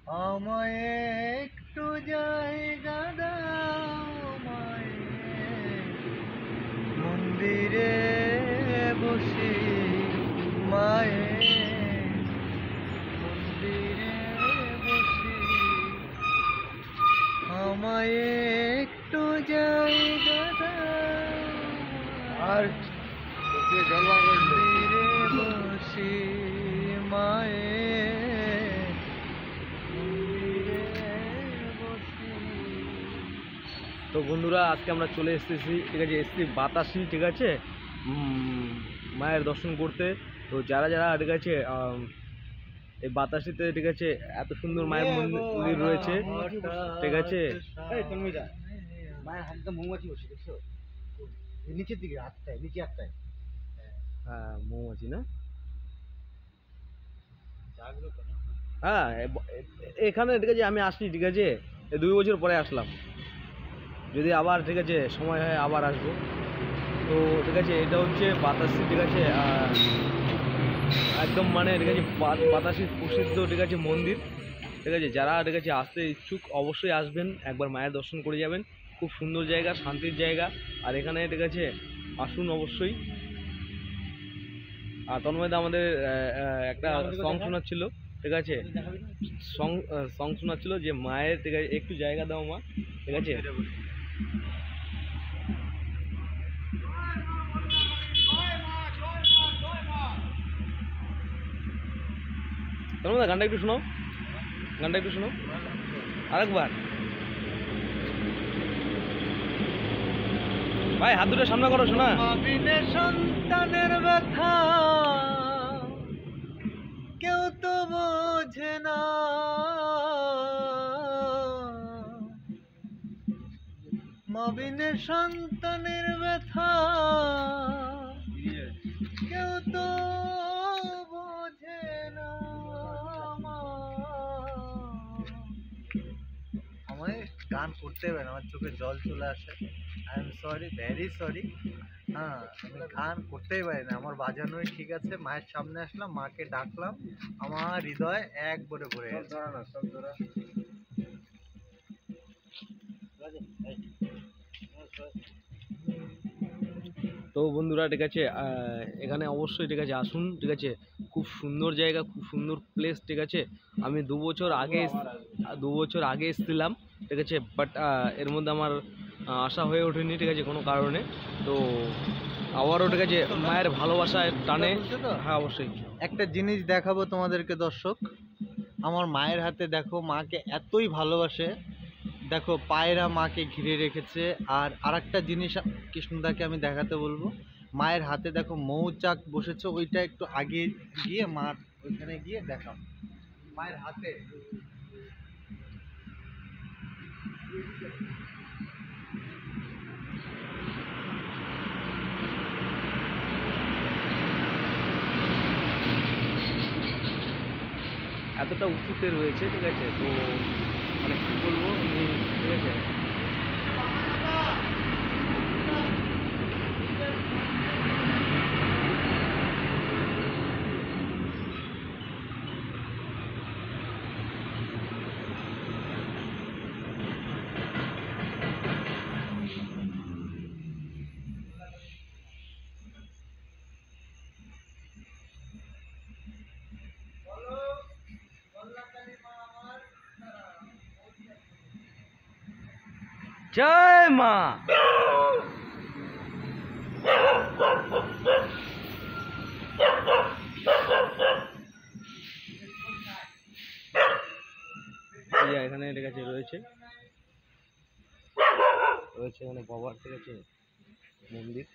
আমায় একটু জায়গা দাও মায়ের মন্দিরে বসি, মায়ের মন্দিরে বসি, আমায় একটু জায়গা দাও আর মন্দিরে বসি, মায়ের মন্দিরে বসি। তো বন্ধুরা আজকে আমরা চলে এসেছি, ঠিক আছে, এসেছি বাতাসি, ঠিক আছে, মায়ের দর্শন করতে। তো যারা যারা, ঠিক আছে, এই বাতাসিতে, ঠিক আছে, এত সুন্দর মায়ের মন্দির রয়েছে, ঠিক আছে। মায়ের হাতে মৌমাছি বসে দেখছো, নিচের দিকে হাতটায়, নিচে হাতটায়। হ্যাঁ, মৌমাছি না? হ্যাঁ, এখানে, ঠিক আছে, আমি আসছি, ঠিক আছে, 2 বছর পরে আসলাম। যদি আবার, ঠিক আছে, সময় হয় আবার আসবো। তো ঠিক আছে, এটা হচ্ছে বাতাসি, ঠিক আছে, একদম মানে, ঠিক আছে, বাতাসির প্রসিদ্ধ, ঠিক আছে, মন্দির, ঠিক আছে। যারা, ঠিক আছে, আসতে ইচ্ছুক অবশ্যই আসবেন, একবার মায়ের দর্শন করে যাবেন। খুব সুন্দর জায়গা, শান্তির জায়গা। আর এখানে, ঠিক আছে, আসুন অবশ্যই। আর তন্ময়দা আমাদের একটা সং শোনাচ্ছিল, ঠিক আছে, সং শোনাচ্ছিল যে মায়ের, ঠিক আছে, একটু জায়গা দাও মা, ঠিক আছে। তন্ময়দা গানটা একটু শোনাও, গানটা একটু শোনাও আরেকবার। ভাই হাত দুটো সামনে করো, শোনা। বিনে সন্তানের ব্যথা কেউ তো বোঝে না, মবিনে সন্তানের ব্যথা কেউ তো বোঝে না। আমায় গান করতে হবে না, আমার চোখে জল চলে আসে। I am sorry, very sorry. হ্যাঁ, আমি গান করতেই পারি না, আমার বাজানোই ঠিক আছে। মায়ের সামনে আসলাম, মাকে ডাকলাম, আমার হৃদয় একবারে ভরে গেছে। তো বন্ধুরা, ঠিক আছে, এখানে অবশ্যই, ঠিক আছে, আসুন, ঠিক আছে। খুব সুন্দর জায়গা, খুব সুন্দর প্লেস, ঠিক আছে। আমি 2 বছর আগে এসেছিলাম, ঠিক আছে, বাট এর মধ্যে আমার আসা হয়ে ওঠেনি, ঠিক আছে, কোনো কারণে। তো আবারও, ঠিক আছে, মায়ের ভালোবাসায় টানে। হ্যাঁ, অবশ্যই একটা জিনিস দেখাবো তোমাদেরকে দর্শক, আমার মায়ের হাতে দেখো, মাকে এতই ভালোবাসে, দেখো পায়রা মাকে ঘিরে রেখেছে। আর আরেকটা জিনিস কৃষ্ণদাকে আমি দেখাতে বলবো, মায়ের হাতে দেখো মৌচাক বসেছে, ওইটা একটু আগে গিয়ে মার ওইখানে গিয়ে দেখাও মায়ের হাতে। এতটা উঁচুতে রয়েছে, ঠিক আছে। তো মানে কী বলবো, ঠিক আছে। জয় মা। এখানে, ঠিক আছে, রয়েছে এখানে বাবার, ঠিক আছে, মন্দির।